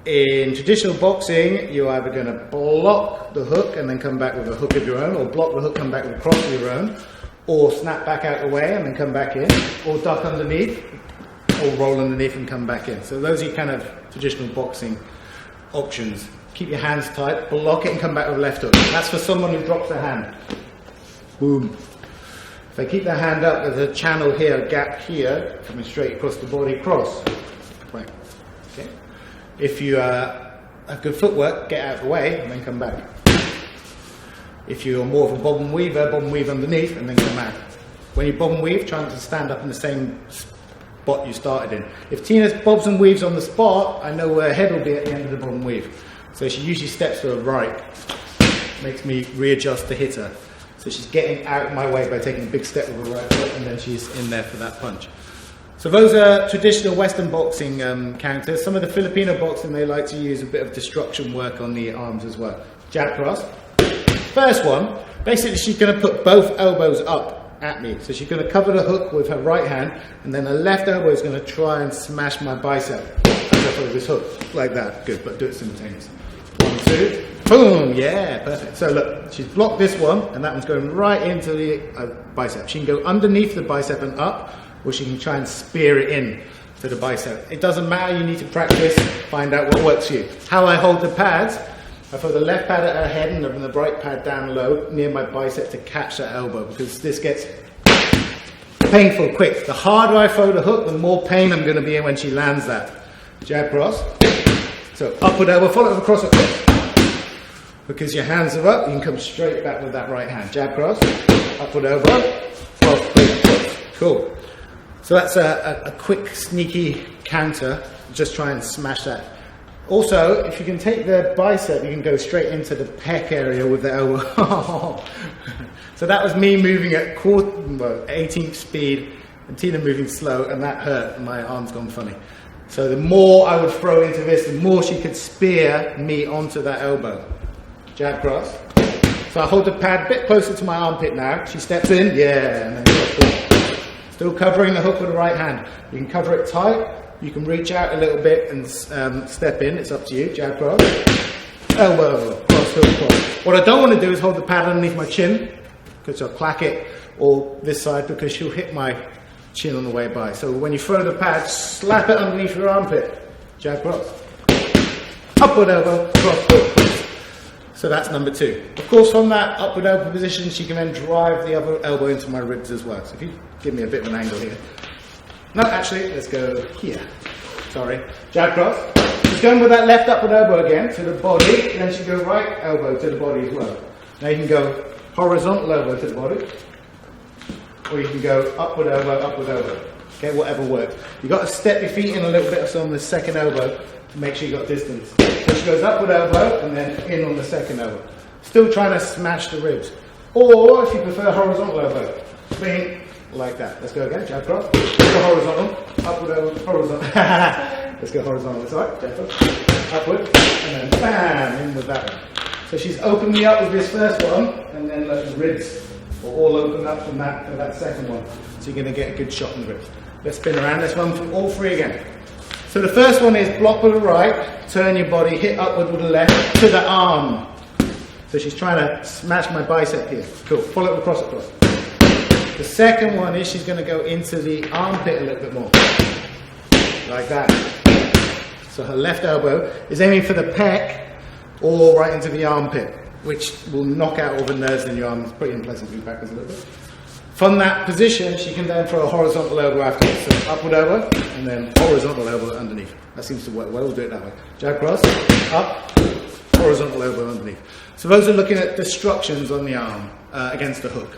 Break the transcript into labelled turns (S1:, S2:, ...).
S1: In traditional boxing, you're either going to block the hook and then come back with a hook of your own, or block the hook, come back with a cross of your own, or snap back out the way and then come back in, or duck underneath, or roll underneath and come back in. So those are your kind of traditional boxing options. Keep your hands tight, block it and come back with a left hook. That's for someone who drops their hand. Boom. If they keep their hand up, there's a channel here, a gap here, coming straight across the body, cross. Right. Okay. If you have good footwork, get out of the way and then come back. If you're more of a bob and weave underneath and then come out. When you bob and weave, try to stand up in the same spot you started in. If Tina's bobs and weaves on the spot, I know where her head will be at the end of the bob and weave. So she usually steps to the right, makes me readjust to hit her. So she's getting out of my way by taking a big step with her right foot, and then she's in there for that punch. So those are traditional Western boxing counters. Some of the Filipino boxing, they like to use a bit of destruction work on the arms as well. Jab cross. First one, basically she's going to put both elbows up at me. So she's going to cover the hook with her right hand, and then her left elbow is going to try and smash my bicep. As I follow this hook, like that. Good, but do it simultaneously. 1, 2, boom, yeah, perfect. So look, she's blocked this one, and that one's going right into the bicep. She can go underneath the bicep and up, or she can try and spear it in to the bicep. It doesn't matter, you need to practice, find out what works for you. How I hold the pads, I throw the left pad at her head and the right pad down low near my bicep to catch that elbow, because this gets painful quick. The harder I throw the hook, the more pain I'm going to be in when she lands that. Jab cross. So upward elbow, follow it across. Because your hands are up, you can come straight back with that right hand. Jab cross, upward elbow, cross. Cool. So that's a quick, sneaky counter. Just try and smash that. Also, if you can take the bicep, you can go straight into the pec area with the elbow. So that was me moving at 18th speed, and Tina moving slow, and that hurt, and my arm's gone funny. So the more I would throw into this, the more she could spear me onto that elbow. Jab cross. So I hold the pad a bit closer to my armpit now. She steps in, yeah, and then still covering the hook with the right hand. You can cover it tight. You can reach out a little bit and step in. It's up to you. Jab cross. Elbow, cross, hook, cross. What I don't want to do is hold the pad underneath my chin, because I'll clack it, or this side, because she'll hit my chin on the way by. So when you throw the pad, slap it underneath your armpit. Jab cross. Upward elbow, cross, hook, cross. So that's number 2. Of course, from that upward elbow position, she can then drive the other elbow into my ribs as well. So if you give me a bit of an angle here. No, actually, let's go here. Sorry. Jab cross. She's going with that left upward elbow again to the body, and then she can go right elbow to the body as well. Now you can go horizontal elbow to the body, or you can go upward elbow, okay, whatever works. You've got to step your feet in a little bit so on the second elbow to make sure you've got distance. So she goes upward elbow and then in on the second elbow. Still trying to smash the ribs. Or if you prefer horizontal elbow, swing like that. Let's go again, jab cross. Let's go horizontal, upward elbow, horizontal. Let's go horizontal, that's right, jab cross. Upward, and then bam, in with that one. So she's opened me up with this first one, and then let the ribs will all open up from that to that second one. So you're going to get a good shot in the ribs. Let's spin around, let's run through all 3 again. So the first one is block with the right, turn your body, hit upward with the left to the arm. So she's trying to smash my bicep here. Cool, follow it across. The second one is she's going to go into the armpit a little bit more. Like that. So her left elbow is aiming for the pec or right into the armpit, which will knock out all the nerves in your arm. It's pretty unpleasant feedback a little bit. From that position, she can then throw a horizontal elbow after it. So upward elbow, and then horizontal elbow underneath. That seems to work well. We'll do it that way. Jab cross, up, horizontal elbow underneath. So those are looking at destructions on the arm against the hook.